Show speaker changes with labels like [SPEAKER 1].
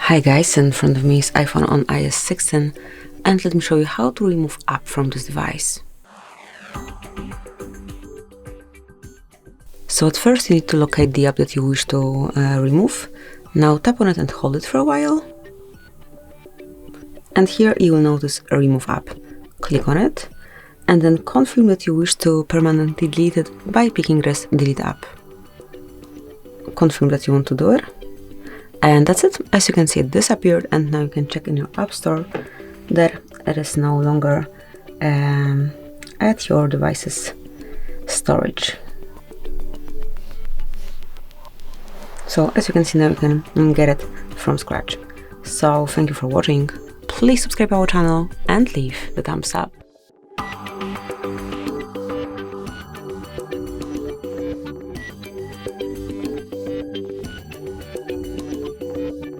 [SPEAKER 1] Hi guys, in front of me is iPhone on iOS 16 and let me show you how to remove app from this device. So at first you need to locate the app that you wish to remove. Now tap on it and hold it for a while. And here you will notice a remove app. Click on it and then confirm that you wish to permanently delete it by picking this delete app. Confirm that you want to do it. And that's it. As you can see, it disappeared, and now you can check in your app store that it is no longer at your device's storage. So as you can see, now you can get it from scratch. So thank you for watching. Please subscribe our channel and leave the thumbs up.